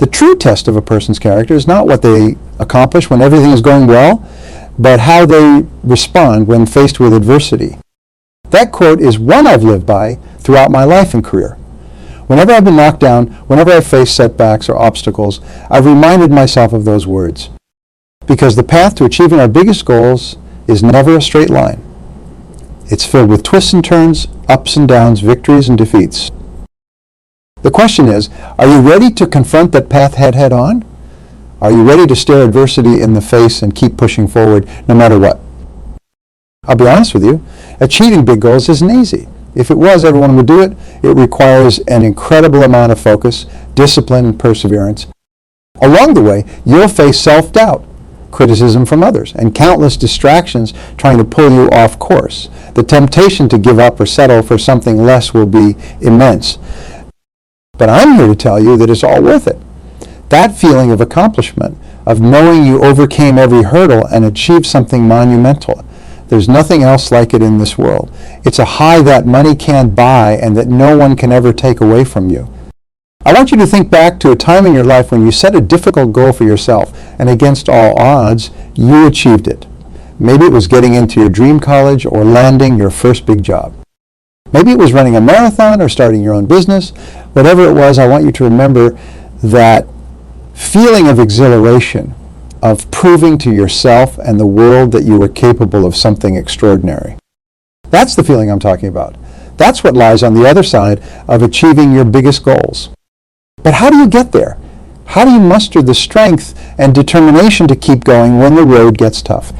The true test of a person's character is not what they accomplish when everything is going well, but how they respond when faced with adversity. That quote is one I've lived by throughout my life and career. Whenever I've been knocked down, whenever I've faced setbacks or obstacles, I've reminded myself of those words. Because the path to achieving our biggest goals is never a straight line. It's filled with twists and turns, ups and downs, victories and defeats. The question is, are you ready to confront that path head on? Are you ready to stare adversity in the face and keep pushing forward no matter what? I'll be honest with you, achieving big goals isn't easy. If it was, everyone would do it. It requires an incredible amount of focus, discipline, and perseverance. Along the way, you'll face self-doubt, criticism from others, and countless distractions trying to pull you off course. The temptation to give up or settle for something less will be immense. But I'm here to tell you that it's all worth it. That feeling of accomplishment, of knowing you overcame every hurdle and achieved something monumental, there's nothing else like it in this world. It's a high that money can't buy and that no one can ever take away from you. I want you to think back to a time in your life when you set a difficult goal for yourself, and against all odds, you achieved it. Maybe it was getting into your dream college or landing your first big job. Maybe it was running a marathon or starting your own business. Whatever it was, I want you to remember that feeling of exhilaration, of proving to yourself and the world that you were capable of something extraordinary. That's the feeling I'm talking about. That's what lies on the other side of achieving your biggest goals. But how do you get there? How do you muster the strength and determination to keep going when the road gets tough?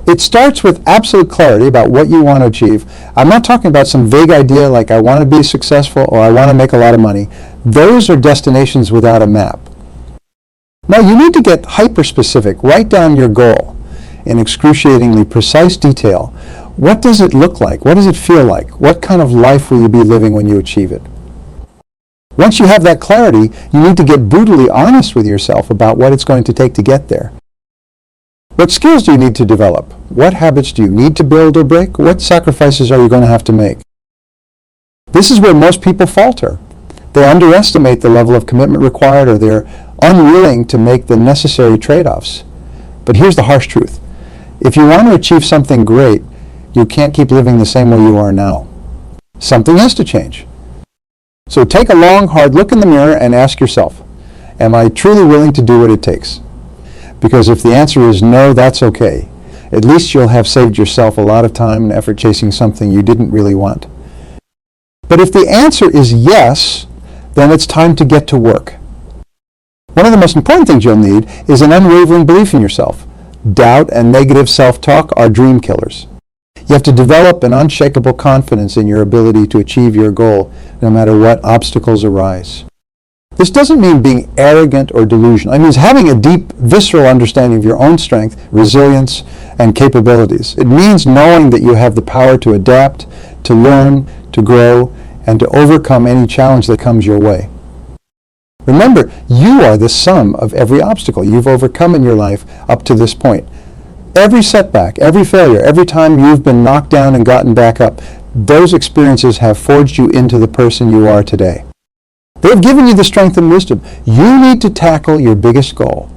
It starts with absolute clarity about what you want to achieve. I'm not talking about some vague idea like I want to be successful or I want to make a lot of money. Those are destinations without a map. No, you need to get hyper-specific. Write down your goal in excruciatingly precise detail. What does it look like? What does it feel like? What kind of life will you be living when you achieve it? Once you have that clarity, you need to get brutally honest with yourself about what it's going to take to get there. What skills do you need to develop? What habits do you need to build or break? What sacrifices are you going to have to make? This is where most people falter. They underestimate the level of commitment required, or they're unwilling to make the necessary trade-offs. But here's the harsh truth. If you want to achieve something great, you can't keep living the same way you are now. Something has to change. So take a long, hard look in the mirror and ask yourself, am I truly willing to do what it takes? Because if the answer is no, that's okay. At least you'll have saved yourself a lot of time and effort chasing something you didn't really want. But if the answer is yes, then it's time to get to work. One of the most important things you'll need is an unwavering belief in yourself. Doubt and negative self-talk are dream killers. You have to develop an unshakable confidence in your ability to achieve your goal, no matter what obstacles arise. This doesn't mean being arrogant or delusional. It means having a deep, visceral understanding of your own strength, resilience, and capabilities. It means knowing that you have the power to adapt, to learn, to grow, and to overcome any challenge that comes your way. Remember, you are the sum of every obstacle you've overcome in your life up to this point. Every setback, every failure, every time you've been knocked down and gotten back up, those experiences have forged you into the person you are today. They've given you the strength and wisdom. You need to tackle your biggest goal.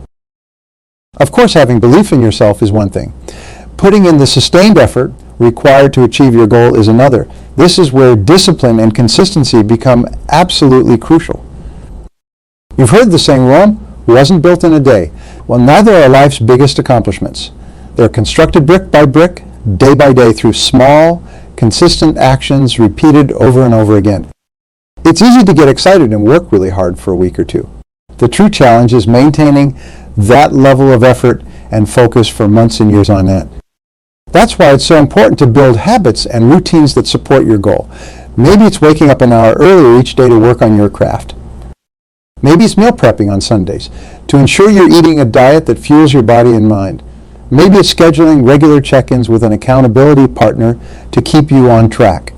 Of course, having belief in yourself is one thing. Putting in the sustained effort required to achieve your goal is another. This is where discipline and consistency become absolutely crucial. You've heard the saying, Rome wasn't built in a day. Well, neither are life's biggest accomplishments. They're constructed brick by brick, day by day, through small, consistent actions repeated over and over again. It's easy to get excited and work really hard for a week or two. The true challenge is maintaining that level of effort and focus for months and years on end. That's why it's so important to build habits and routines that support your goal. Maybe it's waking up an hour earlier each day to work on your craft. Maybe it's meal prepping on Sundays to ensure you're eating a diet that fuels your body and mind. Maybe it's scheduling regular check-ins with an accountability partner to keep you on track.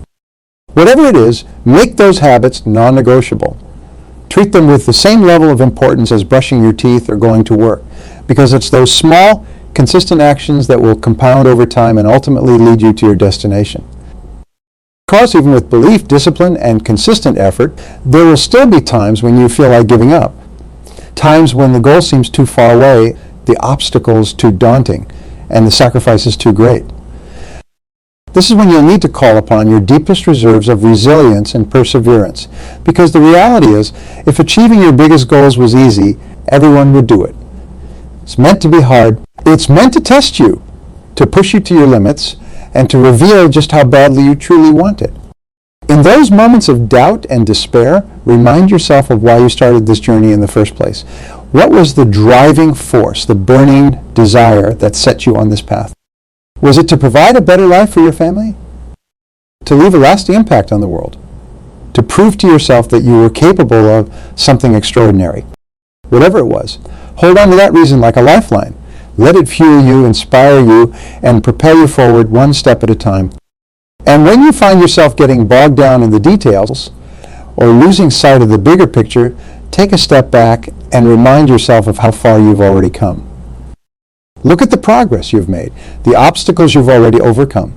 Whatever it is, make those habits non-negotiable. Treat them with the same level of importance as brushing your teeth or going to work, because it's those small, consistent actions that will compound over time and ultimately lead you to your destination. Of course, even with belief, discipline, and consistent effort, there will still be times when you feel like giving up. times when the goal seems too far away, the obstacles too daunting, and the sacrifices too great. This is when you'll need to call upon your deepest reserves of resilience and perseverance, because the reality is, if achieving your biggest goals was easy, everyone would do it. It's meant to be hard. It's meant to test you, to push you to your limits, and to reveal just how badly you truly want it. In those moments of doubt and despair, remind yourself of why you started this journey in the first place. What was the driving force, the burning desire that set you on this path? Was it to provide a better life for your family? To leave a lasting impact on the world? To prove to yourself that you were capable of something extraordinary? Whatever it was, hold on to that reason like a lifeline. Let it fuel you, inspire you, and propel you forward one step at a time. And when you find yourself getting bogged down in the details or losing sight of the bigger picture, take a step back and remind yourself of how far you've already come. Look at the progress you've made, the obstacles you've already overcome,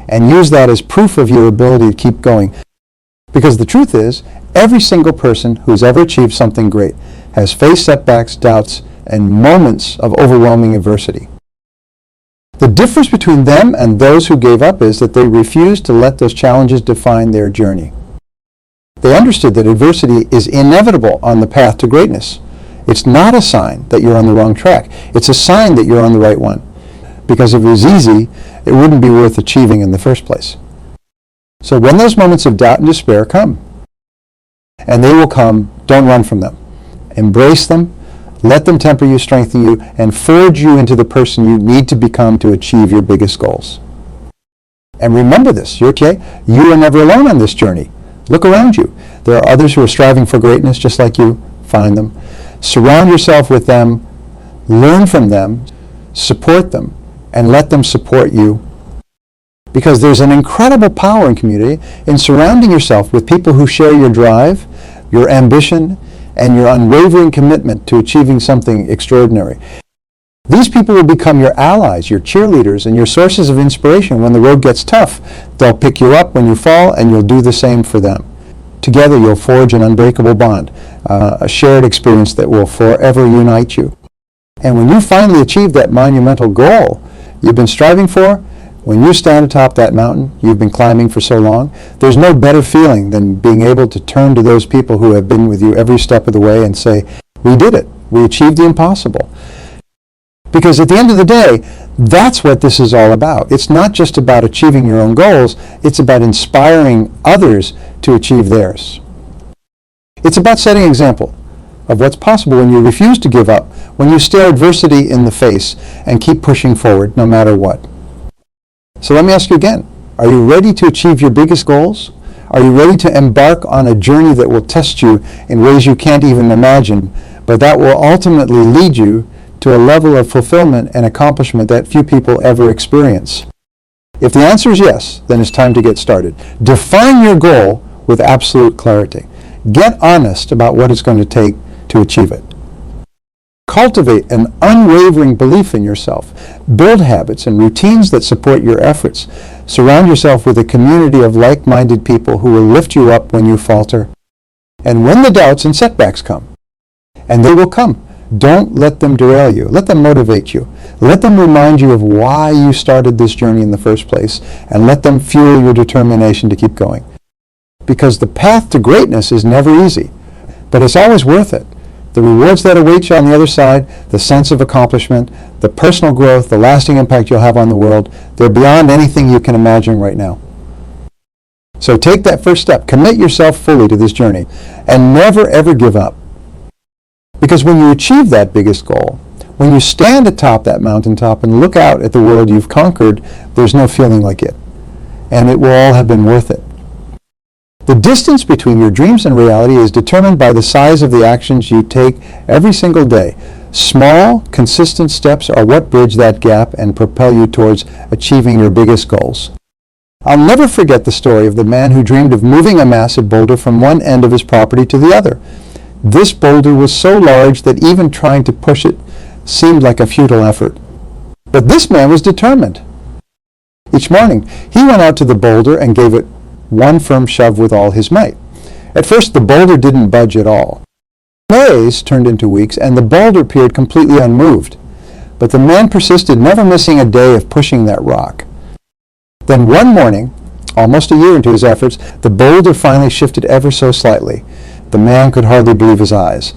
and use that as proof of your ability to keep going. Because the truth is, every single person who's ever achieved something great has faced setbacks, doubts, and moments of overwhelming adversity. The difference between them and those who gave up is that they refused to let those challenges define their journey. They understood that adversity is inevitable on the path to greatness. It's not a sign that you're on the wrong track. It's a sign that you're on the right one. Because if it was easy, it wouldn't be worth achieving in the first place. So when those moments of doubt and despair come, and they will come, don't run from them. Embrace them. Let them temper you, strengthen you, and forge you into the person you need to become to achieve your biggest goals. And remember this, you are never alone on this journey. Look around you. There are others who are striving for greatness just like you. Find them. Surround yourself with them. Learn from them. Support them. And let them support you. Because there's an incredible power in community in surrounding yourself with people who share your drive, your ambition, and your unwavering commitment to achieving something extraordinary. These people will become your allies, your cheerleaders, and your sources of inspiration when the road gets tough. They'll pick you up when you fall, and you'll do the same for them. Together, you'll forge an unbreakable bond, a shared experience that will forever unite you. And when you finally achieve that monumental goal you've been striving for, when you stand atop that mountain you've been climbing for so long, there's no better feeling than being able to turn to those people who have been with you every step of the way and say, we did it. We achieved the impossible. Because at the end of the day, that's what this is all about. It's not just about achieving your own goals. It's about inspiring others to achieve theirs. It's about setting an example of what's possible when you refuse to give up, when you stare adversity in the face and keep pushing forward no matter what. So let me ask you again, are you ready to achieve your biggest goals? Are you ready to embark on a journey that will test you in ways you can't even imagine, but that will ultimately lead you to a level of fulfillment and accomplishment that few people ever experience? If the answer is yes, then it's time to get started. Define your goal with absolute clarity. Get honest about what it's going to take to achieve it. Cultivate an unwavering belief in yourself. Build habits and routines that support your efforts. Surround yourself with a community of like-minded people who will lift you up when you falter. And when the doubts and setbacks come, and they will come, don't let them derail you. Let them motivate you. Let them remind you of why you started this journey in the first place, and let them fuel your determination to keep going. Because the path to greatness is never easy, but it's always worth it. The rewards that await you on the other side, the sense of accomplishment, the personal growth, the lasting impact you'll have on the world, they're beyond anything you can imagine right now. So take that first step. Commit yourself fully to this journey, and never ever give up. Because when you achieve that biggest goal, when you stand atop that mountaintop and look out at the world you've conquered, there's no feeling like it. And it will all have been worth it. The distance between your dreams and reality is determined by the size of the actions you take every single day. Small, consistent steps are what bridge that gap and propel you towards achieving your biggest goals. I'll never forget the story of the man who dreamed of moving a massive boulder from one end of his property to the other. This boulder was so large that even trying to push it seemed like a futile effort. But this man was determined. Each morning, he went out to the boulder and gave it one firm shove with all his might. At first, the boulder didn't budge at all. Days turned into weeks, and the boulder appeared completely unmoved. But the man persisted, never missing a day of pushing that rock. Then one morning, almost a year into his efforts, the boulder finally shifted ever so slightly. The man could hardly believe his eyes.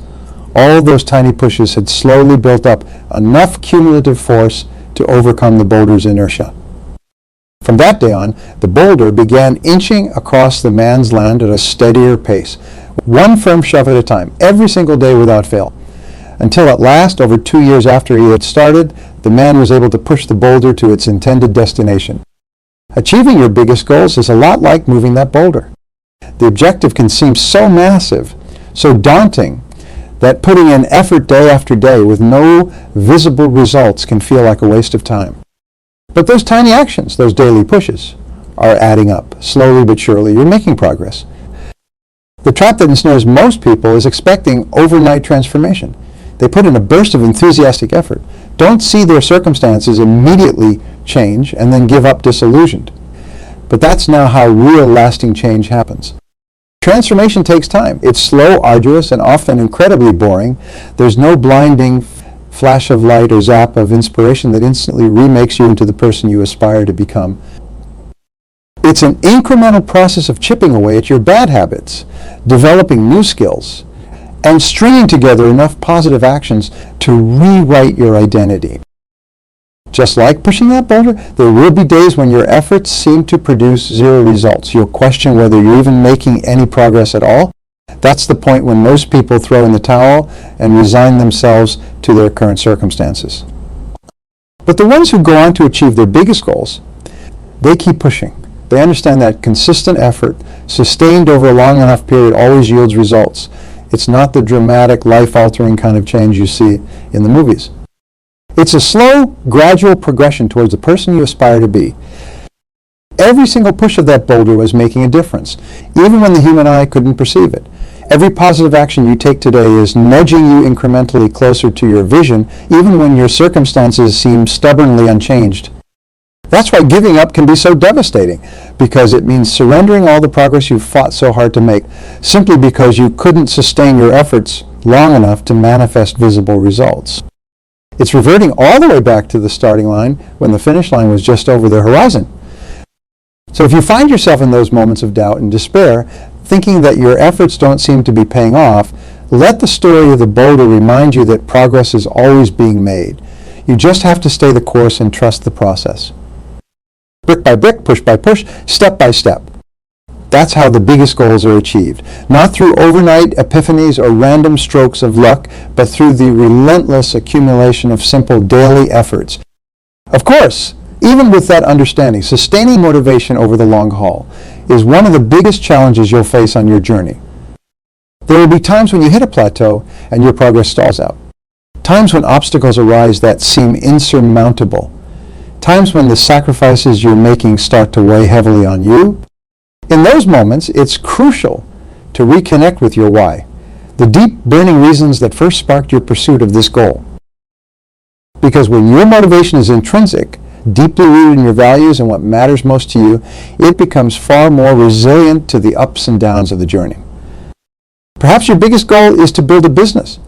All those tiny pushes had slowly built up enough cumulative force to overcome the boulder's inertia. From that day on, the boulder began inching across the man's land at a steadier pace, one firm shove at a time, every single day without fail. Until at last, over 2 years after he had started, the man was able to push the boulder to its intended destination. Achieving your biggest goals is a lot like moving that boulder. The objective can seem so massive, so daunting, that putting in effort day after day with no visible results can feel like a waste of time. But those tiny actions, those daily pushes, are adding up. Slowly but surely, you're making progress. The trap that ensnares most people is expecting overnight transformation. They put in a burst of enthusiastic effort, don't see their circumstances immediately change, and then give up disillusioned. But that's now how real lasting change happens. Transformation takes time. It's slow, arduous, and often incredibly boring. There's no blinding flash of light or zap of inspiration that instantly remakes you into the person you aspire to become. It's an incremental process of chipping away at your bad habits, developing new skills, and stringing together enough positive actions to rewrite your identity. Just like pushing that boulder, there will be days when your efforts seem to produce zero results. You'll question whether you're even making any progress at all. That's the point when most people throw in the towel and resign themselves to their current circumstances. But the ones who go on to achieve their biggest goals, they keep pushing. They understand that consistent effort, sustained over a long enough period, always yields results. It's not the dramatic, life-altering kind of change you see in the movies. It's a slow, gradual progression towards the person you aspire to be. Every single push of that boulder was making a difference, even when the human eye couldn't perceive it. Every positive action you take today is nudging you incrementally closer to your vision, even when your circumstances seem stubbornly unchanged. That's why giving up can be so devastating, because it means surrendering all the progress you've fought so hard to make, simply because you couldn't sustain your efforts long enough to manifest visible results. It's reverting all the way back to the starting line when the finish line was just over the horizon. So if you find yourself in those moments of doubt and despair, thinking that your efforts don't seem to be paying off, let the story of the boulder remind you that progress is always being made. You just have to stay the course and trust the process. Brick by brick, push by push, step by step. That's how the biggest goals are achieved. Not through overnight epiphanies or random strokes of luck, but through the relentless accumulation of simple daily efforts. Of course, even with that understanding, sustaining motivation over the long haul is one of the biggest challenges you'll face on your journey. There will be times when you hit a plateau and your progress stalls out. Times when obstacles arise that seem insurmountable. Times when the sacrifices you're making start to weigh heavily on you. In those moments, it's crucial to reconnect with your why, the deep burning reasons that first sparked your pursuit of this goal. Because when your motivation is intrinsic, deeply rooted in your values and what matters most to you, it becomes far more resilient to the ups and downs of the journey. Perhaps your biggest goal is to build a business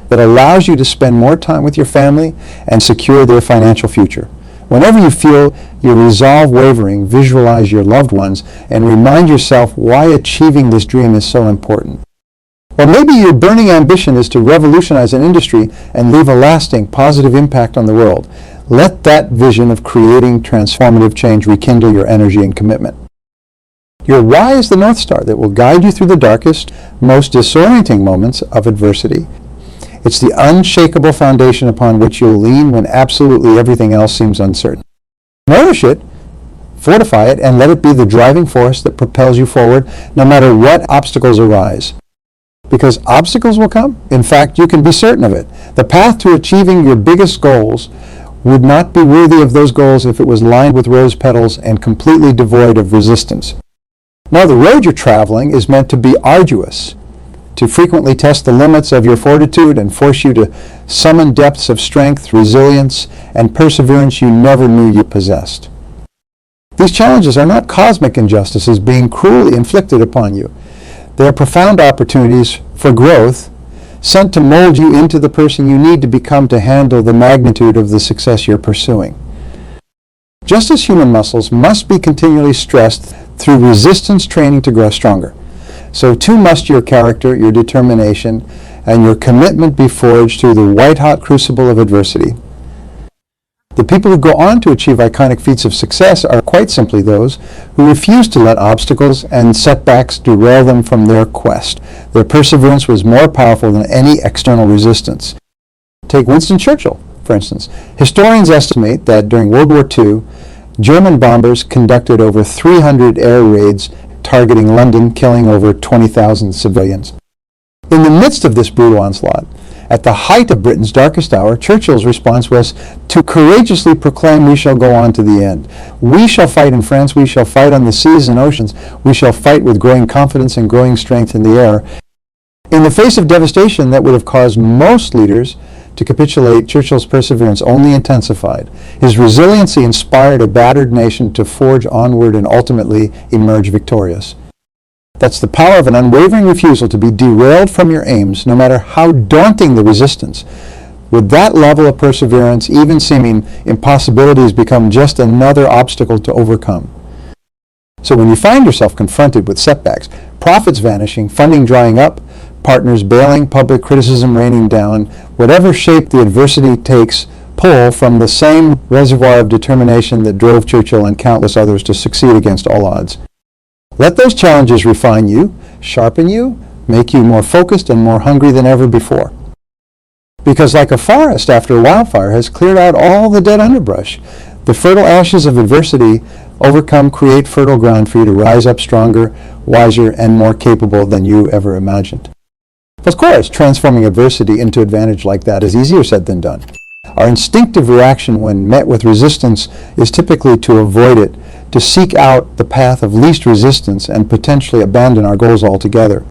that allows you to spend more time with your family and secure their financial future. Whenever you feel your resolve wavering, visualize your loved ones and remind yourself why achieving this dream is so important. Or maybe your burning ambition is to revolutionize an industry and leave a lasting, positive impact on the world. Let that vision of creating transformative change rekindle your energy and commitment. Your why is the North Star that will guide you through the darkest, most disorienting moments of adversity. It's the unshakable foundation upon which you'll lean when absolutely everything else seems uncertain. Nourish it, fortify it, and let it be the driving force that propels you forward no matter what obstacles arise. Because obstacles will come. In fact, you can be certain of it. The path to achieving your biggest goals would not be worthy of those goals if it was lined with rose petals and completely devoid of resistance. Now, the road you're traveling is meant to be arduous, to frequently test the limits of your fortitude and force you to summon depths of strength, resilience, and perseverance you never knew you possessed. These challenges are not cosmic injustices being cruelly inflicted upon you. They are profound opportunities for growth, sent to mold you into the person you need to become to handle the magnitude of the success you're pursuing. Just as human muscles must be continually stressed through resistance training to grow stronger, so too must your character, your determination, and your commitment be forged through the white-hot crucible of adversity. The people who go on to achieve iconic feats of success are quite simply those who refuse to let obstacles and setbacks derail them from their quest. Their perseverance was more powerful than any external resistance. Take Winston Churchill, for instance. Historians estimate that during World War II, German bombers conducted over 300 air raids targeting London, killing over 20,000 civilians. In the midst of this brutal onslaught, at the height of Britain's darkest hour, Churchill's response was to courageously proclaim, "We shall go on to the end. We shall fight in France. We shall fight on the seas and oceans. We shall fight with growing confidence and growing strength in the air." In the face of devastation that would have caused most leaders to capitulate, Churchill's perseverance only intensified. His resiliency inspired a battered nation to forge onward and ultimately emerge victorious. That's the power of an unwavering refusal to be derailed from your aims, no matter how daunting the resistance. With that level of perseverance, even seeming impossibilities become just another obstacle to overcome. So when you find yourself confronted with setbacks, profits vanishing, funding drying up, partners bailing, public criticism raining down, whatever shape the adversity takes, pull from the same reservoir of determination that drove Churchill and countless others to succeed against all odds. Let those challenges refine you, sharpen you, make you more focused and more hungry than ever before. Because like a forest after a wildfire has cleared out all the dead underbrush, the fertile ashes of adversity overcome create fertile ground for you to rise up stronger, wiser, and more capable than you ever imagined. Of course, transforming adversity into advantage like that is easier said than done. Our instinctive reaction when met with resistance is typically to avoid it, to seek out the path of least resistance and potentially abandon our goals altogether.